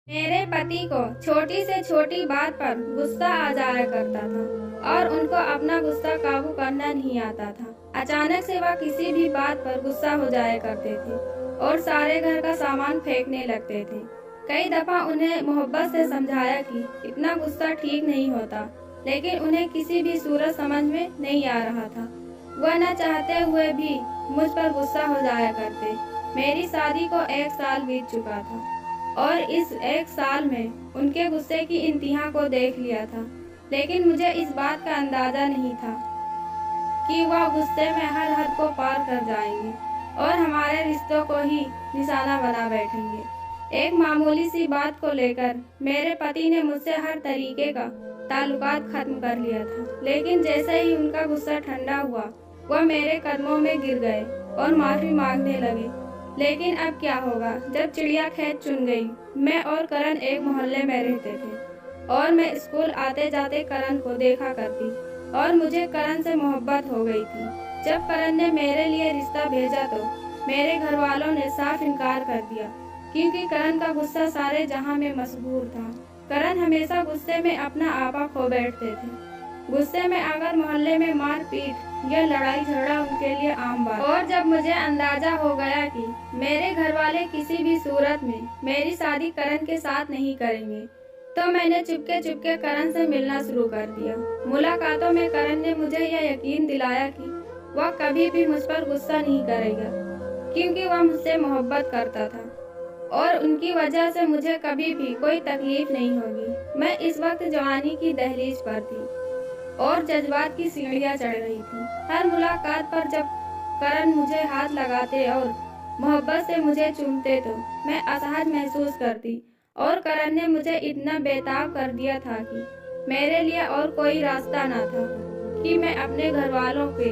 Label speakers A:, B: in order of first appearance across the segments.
A: मेरे पति को छोटी से छोटी बात पर गुस्सा आ जाया करता था और उनको अपना गुस्सा काबू करना नहीं आता था। अचानक से वह किसी भी बात पर गुस्सा हो जाया करते थे और सारे घर का सामान फेंकने लगते थे। कई दफा उन्हें मोहब्बत से समझाया कि इतना गुस्सा ठीक नहीं होता, लेकिन उन्हें किसी भी सूरत समझ में नहीं आ रहा था। वह न चाहते हुए भी मुझ पर गुस्सा हो जाया करते। मेरी शादी को 1 साल बीत चुका था और इस 1 साल में उनके गुस्से की इंतहा को देख लिया था, लेकिन मुझे इस बात का अंदाजा नहीं था कि वह गुस्से में हर हद को पार कर जाएंगे और हमारे रिश्तों को ही निशाना बना बैठेंगे। एक मामूली सी बात को लेकर मेरे पति ने मुझसे हर तरीके का ताल्लुकात खत्म कर लिया था, लेकिन जैसे ही उनका गुस्सा ठंडा हुआ, वह मेरे कदमों में गिर गए और माफी मांगने लगे। लेकिन अब क्या होगा, जब चिड़िया खेत चुन गई। मैं और करण एक मोहल्ले में रहते थे और मैं स्कूल आते जाते करण को देखा करती और मुझे करण से मोहब्बत हो गई थी। जब करण ने मेरे लिए रिश्ता भेजा तो मेरे घर वालों ने साफ इनकार कर दिया, क्योंकि करण का गुस्सा सारे जहां में मशहूर था। करण हमेशा गुस्से में अपना आपा खो बैठते थे। गुस्से में आकर मोहल्ले में मारपीट या लड़ाई झगड़ा उनके लिए आम बात। और जब मुझे अंदाजा हो गया कि मेरे घर वाले किसी भी सूरत में मेरी शादी करण के साथ नहीं करेंगे, तो मैंने चुपके चुपके करण से मिलना शुरू कर दिया। मुलाकातों में करण ने मुझे यह यकीन दिलाया कि वह कभी भी मुझ पर गुस्सा नहीं करेगा, क्योंकि वह मुझसे मोहब्बत करता था और उनकी वजह से मुझे कभी भी कोई तकलीफ नहीं होगी। मैं इस वक्त जवानी की दहलीज पर थी और जज्बात की सीढ़ियां चढ़ रही थी। हर मुलाकात पर जब करण मुझे हाथ लगाते और मोहब्बत से मुझे चूमते तो मैं असहज महसूस करती और करण ने मुझे इतना बेताब कर दिया था कि मेरे लिए और कोई रास्ता ना था कि मैं अपने घर वालों के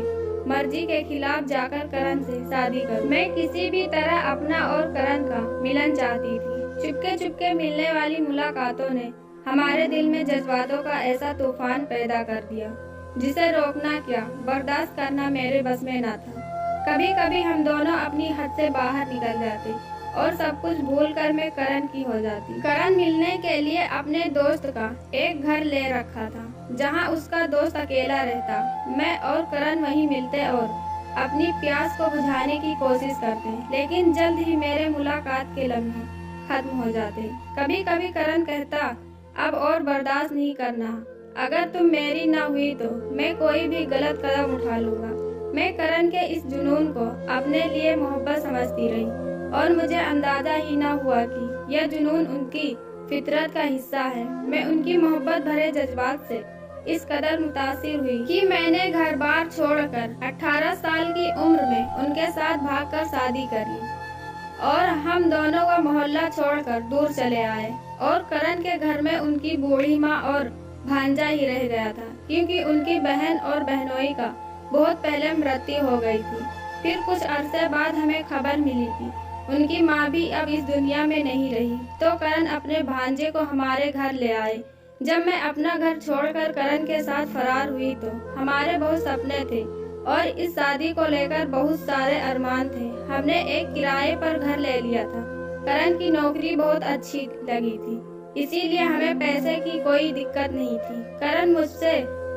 A: मर्जी के खिलाफ जाकर करण से शादी करूं। मैं किसी भी तरह अपना और करण का मिलन चाहती थी। चुपके चुपके मिलने वाली मुलाकातों ने हमारे दिल में जज्बातों का ऐसा तूफान पैदा कर दिया जिसे रोकना क्या, बर्दाश्त करना मेरे बस में न था। कभी कभी हम दोनों अपनी हद से बाहर निकल जाते और सब कुछ भूलकर मैं करण की हो जाती। करण मिलने के लिए अपने दोस्त का एक घर ले रखा था, जहां उसका दोस्त अकेला रहता। मैं और करण वहीं मिलते और अपनी प्यास को बुझाने की कोशिश करते, लेकिन जल्द ही मेरे मुलाकात के लम्हे खत्म हो जाते। कभी कभी करण कहता, अब और बर्दाश्त नहीं करना, अगर तुम मेरी ना हुई तो मैं कोई भी गलत कदम उठा लूंगा। मैं करण के इस जुनून को अपने लिए मोहब्बत समझती रही और मुझे अंदाजा ही ना हुआ कि यह जुनून उनकी फितरत का हिस्सा है। मैं उनकी मोहब्बत भरे जज्बात से इस कदर मुतासिर हुई कि मैंने घर बार छोड़कर 18 साल की उम्र में उनके साथ भागकर शादी कर ली और हम दोनों का मोहल्ला छोड़कर दूर चले आए। और करण के घर में उनकी बूढ़ी माँ और भांजा ही रह गया था, क्योंकि उनकी बहन और बहनोई का बहुत पहले मृत्यु हो गई थी। फिर कुछ अरसे बाद हमें खबर मिली कि उनकी माँ भी अब इस दुनिया में नहीं रही, तो करण अपने भांजे को हमारे घर ले आए। जब मैं अपना घर छोड़कर करण के साथ फरार हुई तो हमारे बहुत सपने थे और इस शादी को लेकर बहुत सारे अरमान थे। हमने एक किराए पर घर ले लिया था। करण की नौकरी बहुत अच्छी लगी थी, इसीलिए हमें पैसे की कोई दिक्कत नहीं थी। करण मुझसे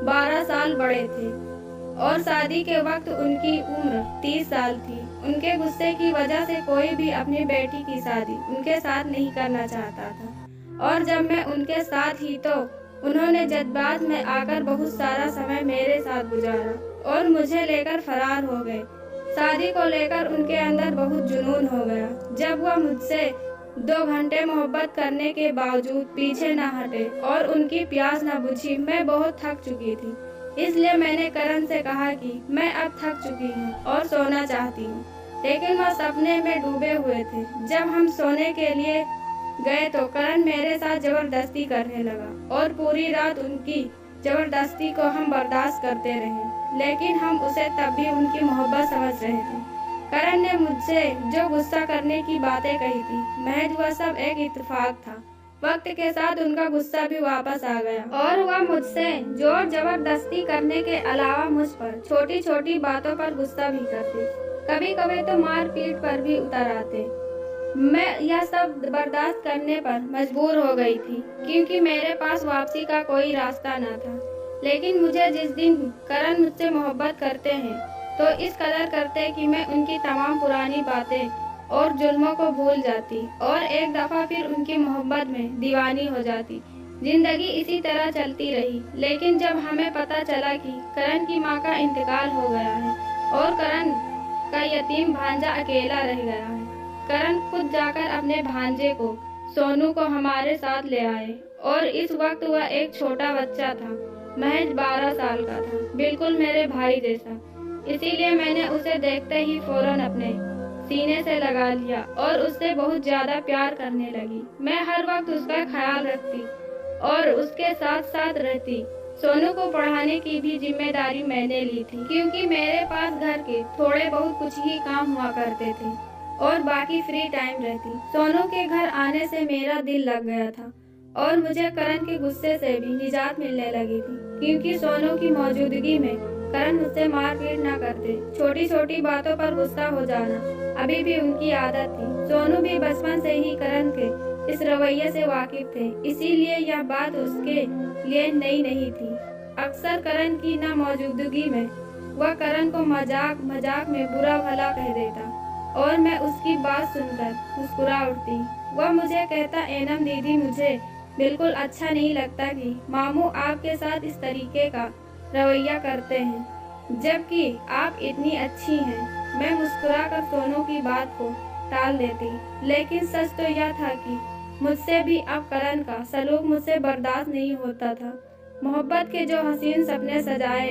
A: 12 साल बड़े थे और शादी के वक्त उनकी उम्र 30 साल थी। उनके गुस्से की वजह से कोई भी अपनी बेटी की शादी उनके साथ नहीं करना चाहता था और जब मैं उनके साथ ही तो उन्होंने जज्बात में आकर बहुत सारा समय मेरे साथ गुजारा और मुझे लेकर फरार हो गए। शादी को लेकर उनके अंदर बहुत जुनून हो गया। जब वह मुझसे 2 घंटे मोहब्बत करने के बावजूद पीछे न हटे और उनकी प्यास न बुझी, मैं बहुत थक चुकी थी। इसलिए मैंने करण से कहा कि मैं अब थक चुकी हूँ और सोना चाहती हूँ, लेकिन वह सपने में डूबे हुए थे। जब हम सोने के लिए गए तो करण मेरे साथ जबरदस्ती करने लगा और पूरी रात उनकी जबरदस्ती को हम बर्दाश्त करते रहे, लेकिन हम उसे तब भी उनकी मोहब्बत समझ रहे थे। करण ने मुझसे जो गुस्सा करने की बातें कही थी, महज वह सब एक इत्तेफाक था। वक्त के साथ उनका गुस्सा भी वापस आ गया और वह मुझसे जोर जबरदस्ती करने के अलावा मुझ पर छोटी छोटी बातों पर गुस्सा भी करते। कभी कभी तो मारपीट पर भी उतर आते। मैं यह सब बर्दाश्त करने पर मजबूर हो गई थी क्योंकि मेरे पास वापसी का कोई रास्ता न था। लेकिन मुझे जिस दिन करण मुझसे मोहब्बत करते हैं तो इस कदर करते कि मैं उनकी तमाम पुरानी बातें और जुल्मों को भूल जाती और एक दफा फिर उनकी मोहब्बत में दीवानी हो जाती। जिंदगी इसी तरह चलती रही, लेकिन जब हमें पता चला कि करण की मां का इंतकाल हो गया है और करण का यतीम भांजा अकेला रह गया है, करण खुद जाकर अपने भांजे को सोनू को हमारे साथ ले आए। और इस वक्त वह एक छोटा बच्चा था, महज 12 साल का था, बिल्कुल मेरे भाई जैसा। इसीलिए मैंने उसे देखते ही फौरन अपने सीने से लगा लिया और उससे बहुत ज्यादा प्यार करने लगी। मैं हर वक्त उसका ख्याल रखती और उसके साथ साथ रहती। सोनू को पढ़ाने की भी जिम्मेदारी मैंने ली थी क्योंकि मेरे पास घर के थोड़े बहुत कुछ ही काम हुआ करते थे और बाकी फ्री टाइम रहती। सोनू के घर आने से मेरा दिल लग गया था और मुझे करण के गुस्से से भी निजात मिलने लगी थी क्योंकि सोनू की मौजूदगी में करण मुझसे मारपीट न करते। छोटी छोटी बातों पर गुस्सा हो जाना अभी भी उनकी आदत थी। सोनू भी बचपन से ही करण के इस रवैये से वाकिफ थे, इसीलिए यह बात उसके लिए नई नहीं थी। अक्सर करण की न मौजूदगी में वह करण को मजाक मजाक में बुरा भला कह देता और मैं उसकी बात सुनकर मुस्कुरा उठती। वह मुझे कहता, एनम दीदी, मुझे बिल्कुल अच्छा नहीं लगता कि मामू आपके साथ इस तरीके का रवैया करते हैं जबकि आप इतनी अच्छी हैं। मैं मुस्कुराकर सोनू की बात को टाल देती, लेकिन सच तो यह था कि मुझसे भी अब करण का सलूक मुझसे बर्दाश्त नहीं होता था। मोहब्बत के जो हसीन सपने सजाए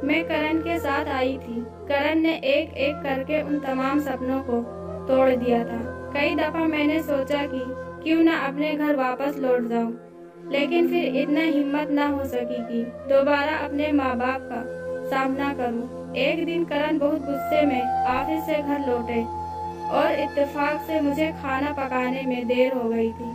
A: मैं करण के साथ आई थी, करण ने एक एक करके उन तमाम सपनों को तोड़ दिया था। कई दफा मैंने सोचा कि क्यों न अपने घर वापस लौट जाऊं, लेकिन फिर इतना हिम्मत न हो सकी कि दोबारा अपने माँ बाप का सामना करूं। एक दिन करण बहुत गुस्से में ऑफिस से घर लौटे और इत्तेफाक से मुझे खाना पकाने में देर हो गई थी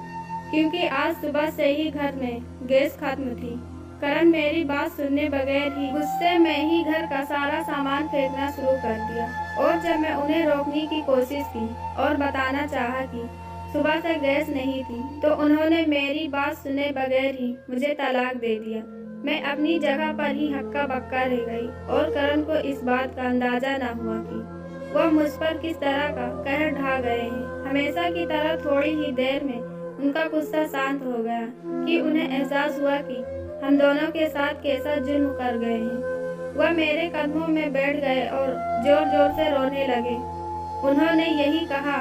A: क्योंकि आज सुबह से ही घर में गैस खत्म थी। करण मेरी बात सुनने बगैर ही गुस्से में ही घर का सारा सामान फेंकना शुरू कर दिया और जब मैं उन्हें रोकने की कोशिश की और बताना चाहा कि सुबह से गैस नहीं थी तो उन्होंने मेरी बात सुने बगैर ही मुझे तलाक दे दिया। मैं अपनी जगह पर ही हक्का बक्का रह गई और करण को इस बात का अंदाजा न हुआ कि वह मुझ पर किस तरह का कहर ढा गए हैं। हमेशा की तरह थोड़ी ही देर में उनका गुस्सा शांत हो गया कि उन्हें एहसास हुआ कि हम दोनों के साथ कैसा जुल्म कर गए हैं। वह मेरे कदमों में बैठ गए और जोर जोर से रोने लगे। उन्होंने यही कहा,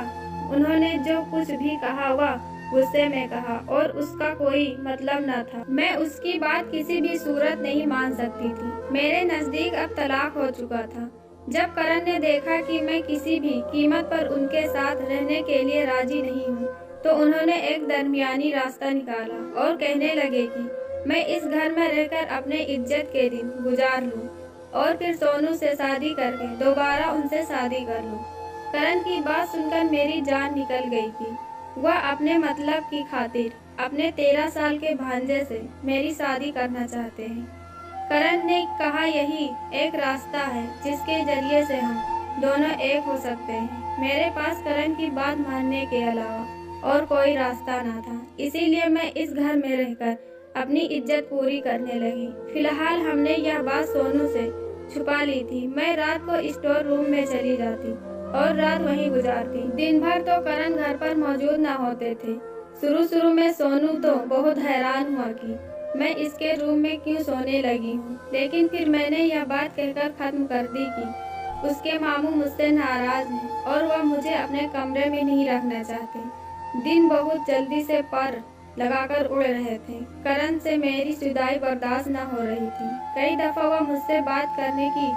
A: उन्होंने जो कुछ भी कहा वह गुस्से में कहा और उसका कोई मतलब न था। मैं उसकी बात किसी भी सूरत नहीं मान सकती थी। मेरे नजदीक अब तलाक हो चुका था। जब करण ने देखा कि मैं किसी भी कीमत पर उनके साथ रहने के लिए राजी नहीं हूँ तो उन्होंने एक दरमियानी रास्ता निकाला और कहने लगे कि मैं इस घर में रहकर अपने इज्जत के दिन गुजार लूं और फिर सोनू से शादी करके दोबारा उनसे शादी कर लूं। करण की बात सुनकर मेरी जान निकल गई थी। वह अपने मतलब की खातिर अपने 13 साल के भांजे से मेरी शादी करना चाहते हैं। करण ने कहा यही एक रास्ता है जिसके जरिए से हम दोनों एक हो सकते हैं। मेरे पास करण की बात मानने के अलावा और कोई रास्ता ना था, इसीलिए मैं इस घर में रहकर अपनी इज्जत पूरी करने लगी। फिलहाल हमने यह बात सोनू से छुपा ली थी। मैं रात को स्टोर रूम में चली जाती और रात वहीं गुजारती। दिन भर तो करण घर पर मौजूद न होते थे। शुरू में सोनू तो बहुत हैरान हुआ कि मैं इसके रूम में क्यों सोने लगी हूँ, लेकिन फिर मैंने यह बात कहकर खत्म कर दी कि उसके मामू मुझसे नाराज हैं और वह मुझे अपने कमरे में नहीं रखना चाहते। दिन बहुत जल्दी से पर लगाकर उड़ रहे थे। करण से मेरी जुदाई बर्दाश्त न हो रही थी। कई दफा वह मुझसे बात करने की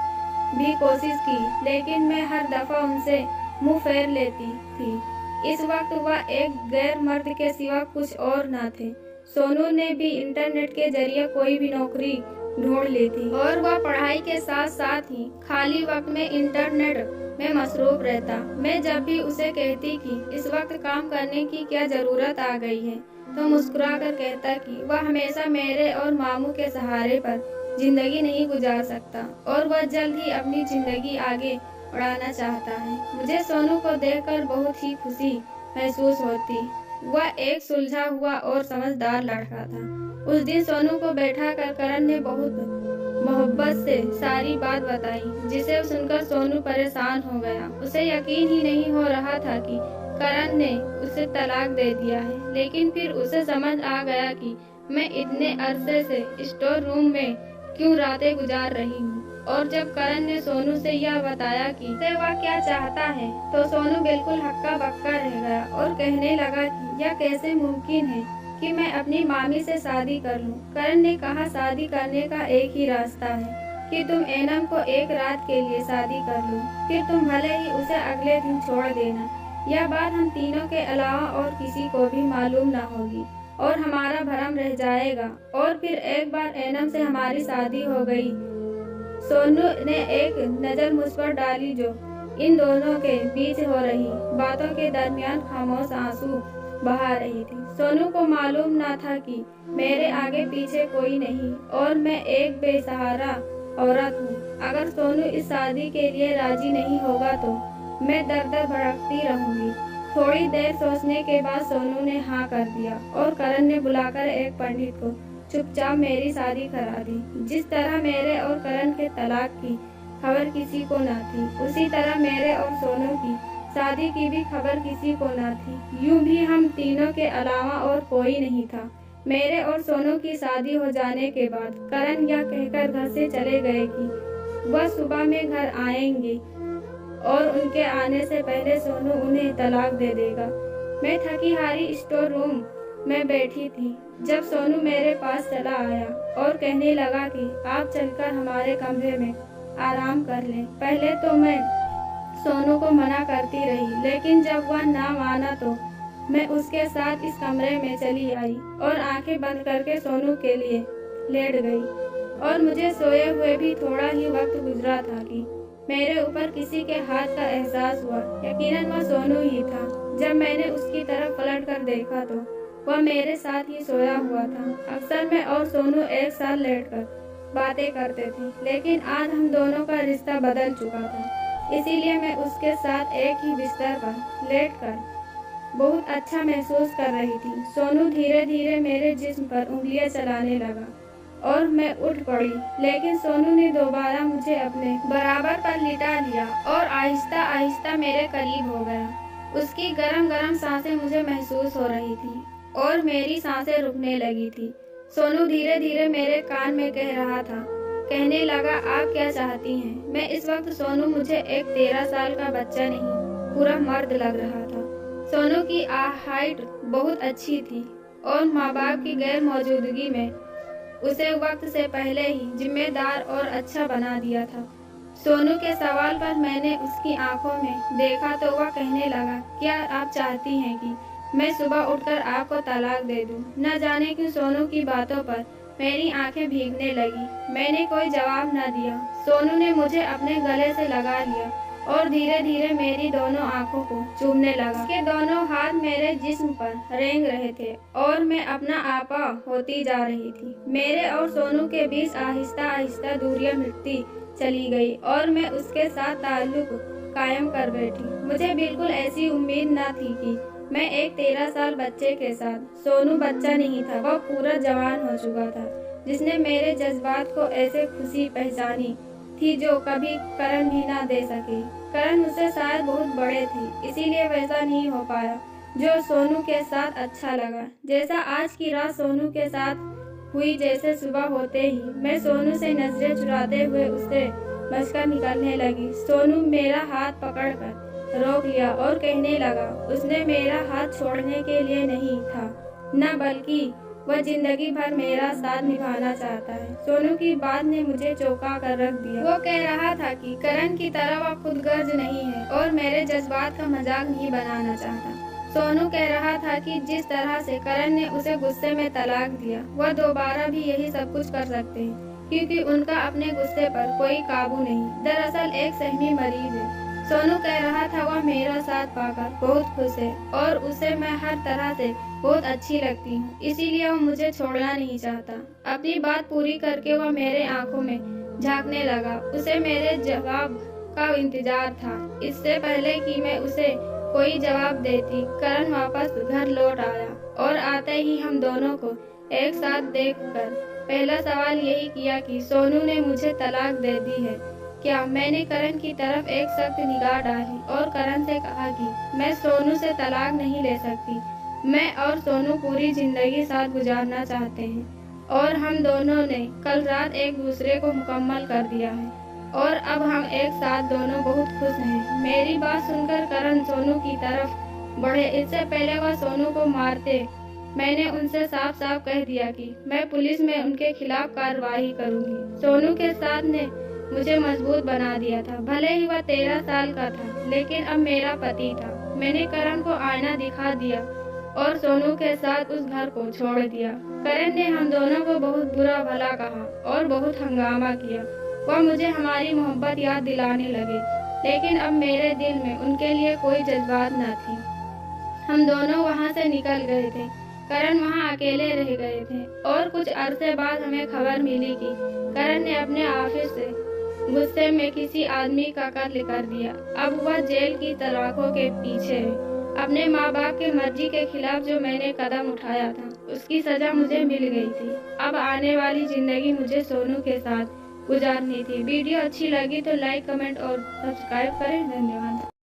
A: भी कोशिश की, लेकिन मैं हर दफा उनसे मुंह फेर लेती थी। इस वक्त वह एक गैर मर्द के सिवा कुछ और न थे। सोनू ने भी इंटरनेट के जरिए कोई भी नौकरी ढूंढ ली थी और वह पढ़ाई के साथ साथ ही खाली वक्त में इंटरनेट में मसरूफ रहता। मैं जब भी उसे कहती कि इस वक्त काम करने की क्या जरूरत आ गई है तो मुस्कुरा कर कहता कि वह हमेशा मेरे और मामू के सहारे पर जिंदगी नहीं गुजार सकता और वह जल्द ही अपनी जिंदगी आगे बढ़ाना चाहता है। मुझे सोनू को देखकर बहुत ही खुशी महसूस होती। वह एक सुलझा हुआ और समझदार लड़का था। उस दिन सोनू को बैठा कर करण ने बहुत मोहब्बत से सारी बात बताई, जिसे सुनकर सोनू परेशान हो गया। उसे यकीन ही नहीं हो रहा था कि करण ने उसे तलाक दे दिया है। लेकिन फिर उसे समझ आ गया कि मैं इतने अरसे से स्टोर रूम में क्यों रातें गुजार रही हूँ। और जब करण ने सोनू से यह बताया कि वह क्या चाहता है, तो सोनू बिल्कुल हक्का बक्का रह गया और कहने लगा कि यह कैसे मुमकिन है कि मैं अपनी मामी से शादी कर लूं। करण ने कहा, शादी करने का एक ही रास्ता है कि तुम एनम को एक रात के लिए शादी कर लो, फिर तुम भले ही उसे अगले दिन छोड़ देना। यह बात हम तीनों के अलावा और किसी को भी मालूम न होगी और हमारा भरम रह जाएगा। और फिर एक बार एनम से हमारी शादी हो गई। सोनू ने एक नजर मुझ पर डाली जो इन दोनों के बीच हो रही बातों के दरमियान खामोश आंसू बहा रही थी। सोनू को मालूम न था कि मेरे आगे पीछे कोई नहीं और मैं एक बेसहारा औरत हूँ। अगर सोनू इस शादी के लिए राजी नहीं होगा तो मैं दर दर भटकती रहूंगी। थोड़ी देर सोचने के बाद सोनू ने हाँ कर दिया और करण ने बुलाकर एक पंडित को चुपचाप मेरी शादी करा दी। जिस तरह मेरे और करण के तलाक की खबर किसी को न थी, उसी तरह मेरे और सोनू की शादी की भी खबर किसी को न थी। यूं भी हम तीनों के अलावा और कोई नहीं था। मेरे और सोनू की शादी हो जाने के बाद करण यह कहकर घर से चले गए कि वह सुबह में घर आएंगे और उनके आने से पहले सोनू उन्हें तलाक दे देगा। मैं थकी हारी स्टोर रूम में बैठी थी जब सोनू मेरे पास चला आया और कहने लगा कि आप चलकर हमारे कमरे में आराम कर लें। पहले तो मैं सोनू को मना करती रही, लेकिन जब वह ना माना तो मैं उसके साथ इस कमरे में चली आई और आंखें बंद करके सोनू के लिए लेट गई। और मुझे सोए हुए भी थोड़ा ही वक्त गुजरा था कि मेरे ऊपर किसी के हाथ का एहसास हुआ। यकीनन वह सोनू ही था। जब मैंने उसकी तरफ पलट कर देखा तो वह मेरे साथ ही सोया हुआ था। अक्सर मैं और सोनू एक साथ लेटकर बातें करते थे, लेकिन आज हम दोनों का रिश्ता बदल चुका था। इसीलिए मैं उसके साथ एक ही बिस्तर पर लेटकर बहुत अच्छा महसूस कर रही थी। सोनू धीरे धीरे मेरे जिस्म पर उंगलियां चलाने लगा और मैं उठ पड़ी, लेकिन सोनू ने दोबारा मुझे अपने बराबर पर लिटा लिया और आहिस्ता आहिस्ता मेरे करीब हो गया। उसकी गरम गरम सांसें मुझे महसूस हो रही थी और मेरी सांसें रुकने लगी थी। सोनू धीरे धीरे मेरे कान में कह रहा था, कहने लगा, आप क्या चाहती हैं? मैं इस वक्त सोनू मुझे एक 13 साल का बच्चा नहीं, पूरा मर्द लग रहा था। सोनू की हाइट बहुत अच्छी थी और माँ बाप की गैर मौजूदगी में उसे वक्त से पहले ही जिम्मेदार और अच्छा बना दिया था। सोनू के सवाल पर मैंने उसकी आंखों में देखा तो वह कहने लगा, क्या आप चाहती हैं कि मैं सुबह उठकर आपको तलाक दे दूं? न जाने क्यों सोनू की बातों पर मेरी आंखें भीगने लगी। मैंने कोई जवाब न दिया। सोनू ने मुझे अपने गले से लगा लिया और धीरे धीरे मेरी दोनों आंखों को चूमने लगा। उसके दोनों हाथ मेरे जिस्म पर रेंग रहे थे और मैं अपना आपा होती जा रही थी। मेरे और सोनू के बीच आहिस्ता आहिस्ता दूरियां मिटती चली गई और मैं उसके साथ ताल्लुक कायम कर बैठी। मुझे बिल्कुल ऐसी उम्मीद न थी कि मैं एक 13 साल बच्चे के साथ, सोनू बच्चा नहीं था, वह पूरा जवान हो चुका था, जिसने मेरे जज्बात को ऐसे खुशी पहचानी थी जो कभी करण भी ना दे सके। करण मुझसे शायद बहुत बड़े थे, इसीलिए वैसा नहीं हो पाया जो सोनू के साथ अच्छा लगा। जैसा आज की रात सोनू के साथ हुई, जैसे सुबह होते ही मैं सोनू से नजरें चुराते हुए उससे बचकर निकलने लगी। सोनू मेरा हाथ पकड़कर रोक लिया और कहने लगा, उसने मेरा हाथ छोड़ने के लिए नहीं था, न बल्कि वह जिंदगी भर मेरा साथ निभाना चाहता है। सोनू की बात ने मुझे चौंका कर रख दिया। वो कह रहा था कि करण की तरह वह खुदगर्ज नहीं है और मेरे जज्बात का मजाक नहीं बनाना चाहता। सोनू कह रहा था कि जिस तरह से करण ने उसे गुस्से में तलाक दिया, वह दोबारा भी यही सब कुछ कर सकते हैं, क्योंकि उनका अपने गुस्से पर कोई काबू नहीं। दरअसल एक सहमी मरीज है। सोनू कह रहा था वह मेरा साथ पाकर बहुत खुश है और उसे मैं हर तरह से बहुत अच्छी लगती हूँ, इसीलिए वह मुझे छोड़ना नहीं चाहता। अपनी बात पूरी करके वह मेरे आंखों में झांकने लगा। उसे मेरे जवाब का इंतजार था। इससे पहले कि मैं उसे कोई जवाब देती। करण वापस घर लौट आया और आते ही हम दोनों को एक साथ देखकर पहला सवाल यही किया कि सोनू ने मुझे तलाक दे दी है क्या। मैंने करण की तरफ एक सख्त निगाह डाली और करण से कहा कि मैं सोनू से तलाक नहीं ले सकती। मैं और सोनू पूरी जिंदगी साथ गुजारना चाहते हैं और हम दोनों ने कल रात एक दूसरे को मुकम्मल कर दिया है और अब हम एक साथ दोनों बहुत खुश हैं। मेरी बात सुनकर करण सोनू की तरफ बढ़े। इससे पहले वह सोनू को मारते मैंने उनसे साफ साफ कह दिया कि मैं पुलिस में उनके खिलाफ कार्रवाई करूंगी। सोनू के साथ ने मुझे मजबूत बना दिया था। भले ही वह 13 साल का था लेकिन अब मेरा पति था। मैंने करण को आईना दिखा दिया और सोनू के साथ उस घर को छोड़ दिया। करण ने हम दोनों को बहुत बुरा भला कहा और बहुत हंगामा किया। वह मुझे हमारी मोहब्बत याद दिलाने लगे लेकिन अब मेरे दिल में उनके लिए कोई जज्बात न थी। हम दोनों वहाँ से निकल गए थे। करण वहाँ अकेले रह गए थे और कुछ अरसे बाद हमें खबर मिली कि करण ने अपने ऑफिस से गुस्से में किसी आदमी का कत्ल कर दिया। अब वह जेल की सलाखों के पीछे है। अपने माँ बाप की मर्जी के खिलाफ जो मैंने कदम उठाया था उसकी सजा मुझे मिल गई थी। अब आने वाली जिंदगी मुझे सोनू के साथ गुजारनी थी। वीडियो अच्छी लगी तो लाइक कमेंट और सब्सक्राइब करें। धन्यवाद।